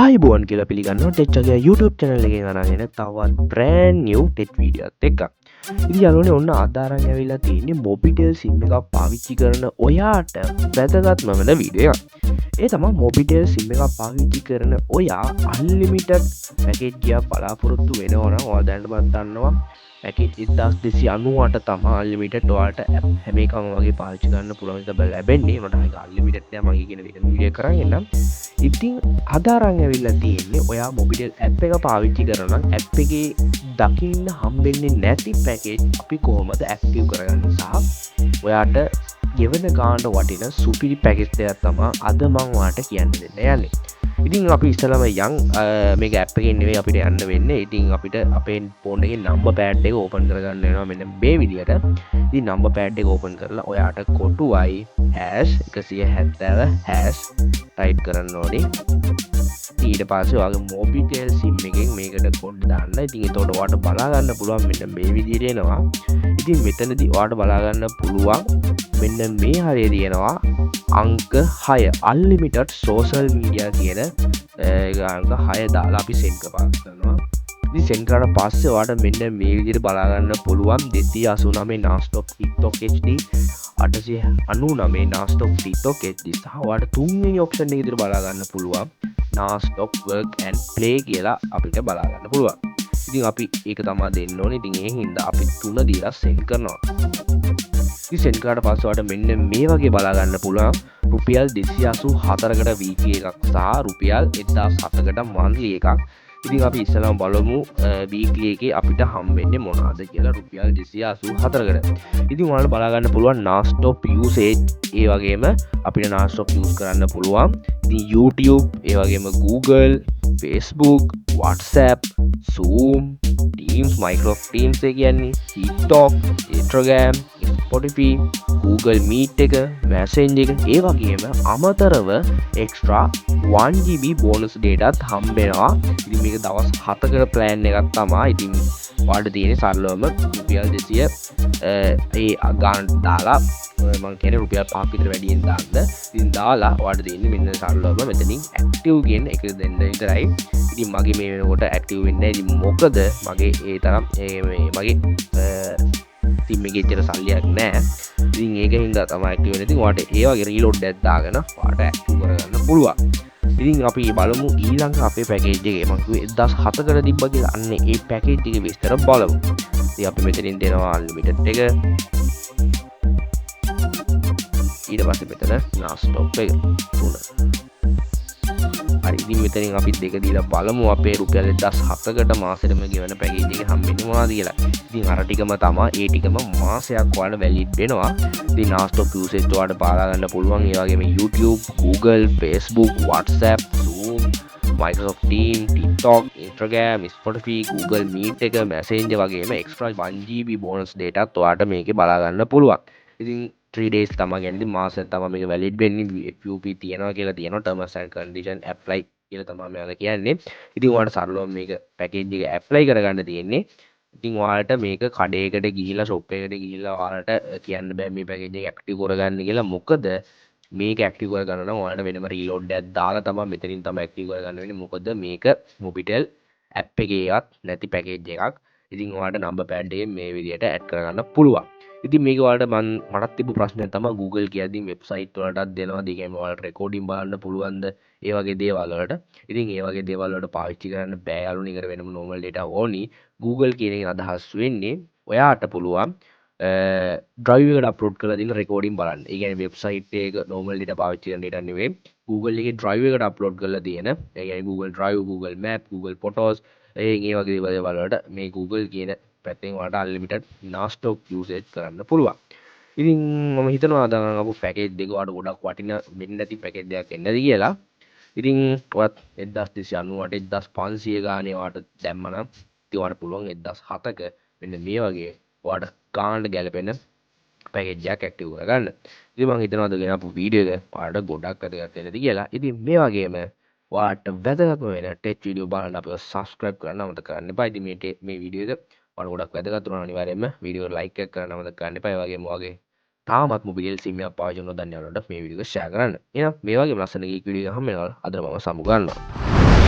ආයිබෝන් කියලා පිළිගන්න ටෙච්චගේ YouTube channel එකේ අරගෙන තවත් බ්‍රෑන්ඩ් නිව් ටෙච් වීඩියෝත් එක්ක. ඉතින් යාළුවනේ ඔන්න අදාරන් ඇවිල්ලා තියෙන්නේ මොබිටෙල් සිම් එකක් පාවිච්චි කරන ඔයාට වැදගත්ම වෙන වීඩියෝ එකක්. ඒ තමයි මොබිටෙල් සිම් එකක් පාවිච්චි කරන ඔයා අන්ලිමිටඩ් පැකේජ් ගියා බලාපොරොත්තු වෙනවා නම් ඔයා දැනටමත් දන්නවා පැකේජ් 1298 තමයි අන්ලිමිටඩ් ඔයාලට හැම එකම වගේ පාවිච්චි කරන්න පුළුවන් විදිහට ලැබෙන්නේ. උනට ඒක අන්ලිමිටඩ් නෑ මගේ කියන වීඩියෝ කරන් එන්නම්. ඉතින් අදාරං ඇවිල්ලා තියෙන්නේ ඔයා මොබිටෙල් ඇප් එක පාවිච්චි කරනවා නම් ඇප් එකේ දකින්න හම්බෙන්නේ නැති පැකේජ් අපි කොහොමද ඇක්ටිව් කරගන්නේ සහ ඔයාට ගෙවන ගානට වටින සුපිරි පැකේජ් දෙකක් තමයි අද මම ඔයාලට කියන්න දෙන්න යන්නේ. ඉතින් අපි ඉස්සලම යන් මේක ඇප් එකෙන් නෙවෙයි අපිට යන්න වෙන්නේ. ඉතින් අපිට අපේ ෆෝන් එකේ නම්බර් පෑඩ් එක ඕපන් කරගන්න වෙනවා මෙන්න මේ විදියට. ඉතින් නම්බර් පෑඩ් එක ඕපන් කරලා ඔයාට කොටුවයි #170# ටයිප් කරන්න ඕනේ. ඊට පස්සේ ඔයාගේ මොබිටෙල් සිම් එකෙන් මේකට කොඩ් දාන්න. ඉතින් එතකොට ඔයාට බලා ගන්න පුළුවන් මෙන්න මේ විදියට එනවා. ඉතින් මෙතනදී ඔයාට බලා ගන්න පුළුවන් මෙන්න මේ හරිය තියෙනවා අංක 6 අන්ලිමිටඩ් සෝෂල් මීඩියා කියන අංක 6 දාලා අපි සෙන්ඩ් කරනවා. ඉතින් සෙන්ඩ් කරාට පස්සේ ඔයාට මෙන්න මේ විදිහට බලා ගන්න පුළුවන් 289 non-stop TikTok HD 899 non-stop TikTok HD සහ ඔයාට තුන්වෙනි ඔප්ෂන් එක විදිහට බලා ගන්න පුළුවන් non-stop work and play කියලා අපිට බලා ගන්න පුළුවන්. ඉතින් අපි ඒක තමයි දෙන්න ඕනේ. ඉතින් ඒ හින්දා අපි 3 දීලා සෙන්ඩ් කරනවා. සෙන්ඩ් කරාට පස්සේ ඔයාලට මෙන්න මේ වගේ බලා ගන්න පුළුවන් රුපියල් 284කට වීක්ලි එකක් සහ රුපියල් 1007කට මන්ත්ලි එකක්. ඉතින් අපි ඉස්සෙල්ලාම බලමු වීක්ලි එකේ අපිට හම්බෙන්නේ මොනවද කියලා රුපියල් 284කට. ඉතින් ඔයාලට බලා ගන්න පුළුවන් non-stop usage ඒ වගේම අපිට non-stop use කරන්න පුළුවන්. ඉතින් YouTube ඒ වගේම Google, Facebook, WhatsApp, Zoom, Teams, Microsoft Teams එක කියන්නේ TikTok, Instagram, Spotify, Google Meet එක, Messenger එක ඒ වගේම අමතරව එක්ස්ට්‍රා 1GB බෝනස් ඩේටාත් හම්බෙනවා. ඉතින් මේක දවස් 7කට ප්ලෑන් එකක් තමයි. ඉතින් ඔයාලට තියෙන්නේ සරලවම රුපියල් 200 ඒ ගානට දාලා මම කියන්නේ රුපියල් 5ක් විතර වැඩියෙන් දාන්න. ඉතින් දාලා ඔයාලට තියෙන්නේ මෙන්න සරලවම මෙතනින් ඇක්ටිව් කියන එක දෙන්න විතරයි. ඉතින් මගේ මේ වෙනකොට ඇක්ටිව් වෙන්නේ නැහැ. ඉතින් මොකද මගේ ඒ තරම් මගේ සිම් එකේ ඇත්තට සල්ලියක් නැහැ. ඉතින් ඒක හින්දා තමයි ඇක්ටිව් වෙන්නේ. ඉතින් ඔයාලට ඒ වගේ රීලෝඩ් එකක් දාගෙන ඔයාලට ඇක්ටිව් කරගන්න පුළුවන්. ඉතින් අපි බලමු ඊළඟ අපේ පැකේජ් එකේ මම කිව්වේ 1007කට තිබ්බා කියලා. අන්න ඒ පැකේජ් එකේ විස්තර බලමු. ඉතින් අපි මෙතනින් දෙනවා අන්ලිමිටඩ් එක. ඊට පස්සේ මෙතන non-stop එක 3. හරි ඉතින් මෙතනින් අපි දෙක දීලා බලමු අපේ රුපියල් 1007කට මාසෙටම ගෙවන පැකේජ් එක හම්බෙන්නේ මොනවද කියලා. ඉතින් අර ටිකම තමයි ඒ ටිකම මාසයක් ඔයාලට වැලිඩ් වෙනවා. ඉතින් non-stop usage ඔයාලට පාලා ගන්න පුළුවන්. ඒ වගේම YouTube, Google, Facebook, WhatsApp, Zoom, Microsoft Teams, TikTok, Instagram, Spotify, Google Meet එක, Messenger වගේම extra 1GB bonus data ඔයාලට මේකේ බලා ගන්න පුළුවන්. ඉතින් 3 days තමයි කියන්නේ මාසෙත් තමයි මේක වැලිඩ් වෙන්නේ. FUP තියනවා කියලා තියෙනවා terms and condition apply කියලා තමයි මෙයාලා කියන්නේ. ඉතින් ඔයාලට සරලව මේක පැකේජ් එක ඇප්ලයි කරගන්න තියෙන්නේ. ඉතින් ඔයාලට මේක කඩේකට ගිහිල්ලා shop එකට ගිහිල්ලා ඔයාලට කියන්න බෑ මේ පැකේජ් එක ඇක්ටිව් කරගන්න කියලා. මොකද මේක ඇක්ටිව් කරගන්න නම් ඔයාලට වෙනම රීලෝඩ් එකක් දාලා තමයි මෙතනින් තමයි ඇක්ටිව් කරගන්න වෙන්නේ. මොකද මේක මොබිටෙල් ඇප් එකේවත් නැති පැකේජ් එකක්. ඉතින් ඔයාලට නම්බර් පෑඩ් එකේ මේ විදිහට ඇඩ් කරගන්න පුළුවන්. ඉතින් මේක ඔයාලට මටත් තිබ්බ ප්‍රශ්නයක් තමයි Google කියද්දී වෙබ්සයිට් වලටත් දෙනවා. ඒ කියන්නේ ඔයාලට රෙකෝඩින් බලන්න පුළුවන්ද ඒ වගේ දේවල් වලට. ඉතින් ඒ වගේ දේවල් වලට පාවිච්චි කරන්න බෑ යාළුවනේ. ඒකට වෙනම normal data ඕනි. Google කියන එකෙන් අදහස් වෙන්නේ ඔයාට පුළුවන් drive එකට අප්ලෝඩ් කරලා තියෙන රෙකෝඩින් බලන්න. ඒ කියන්නේ වෙබ්සයිට් එක normal data පාවිච්චි කරන data නෙවෙයි. Google එකේ drive එකට අප්ලෝඩ් කරලා තියෙන. ඒ කියන්නේ Google Drive, Google Map, Google Photos ඒ වගේ දේවල් වලට මේ Google කියන පැත්තෙන් ඔයාලට අන්ලිමිටඩ් non-stop usage කරන්න පුළුවන්. ඉතින් මම හිතනවා දැන් අපු පැකේජ් දෙක ඔයාලට ගොඩක් වටින වෙන්නේ නැති පැකේජ් දෙයක් එන්නද කියලා. ඉතින් ඔයත් 1298 1500 ගානේ ඔයාලට දැම්මනම් ඉතින් ඔයාලට පුළුවන් 1007ක මෙන්න මේ වගේ ඔයාලට ගානට ගැලපෙන පැකේජ් එකක් ඇක්ටිව් කරගන්න. ඉතින් මම හිතනවා අද ගෙනාපු වීඩියෝ එක ඔයාලට ගොඩක් වැදගත් වෙන්නද කියලා. ඉතින් මේ වගේම ඔයාලට වැදගත්ම වෙන ටෙච් වීඩියෝ බලන්න අපිව subscribe කරන්න අමතක කරන්න එපා. ඉතින් මේ වීඩියෝ එක ඔයාලට ගොඩක් වැදගත් වුණා අනිවාර්යයෙන්ම වීඩියෝ එක like එක කරන්න අමතක කරන්න එපා. ඒ වගේම ඔයාගේ තාමත් මොබිටෙල් සිම්මයක් පාවිච්චි කරන දන්නවලට මේ වීඩියෝ එක ෂෙයා කරන්න. එහෙනම් මේ වගේ ලස්සන ගීක් වීඩියෝ එකක් හම්බ වෙනවා. අද මම සමු ගන්නවා.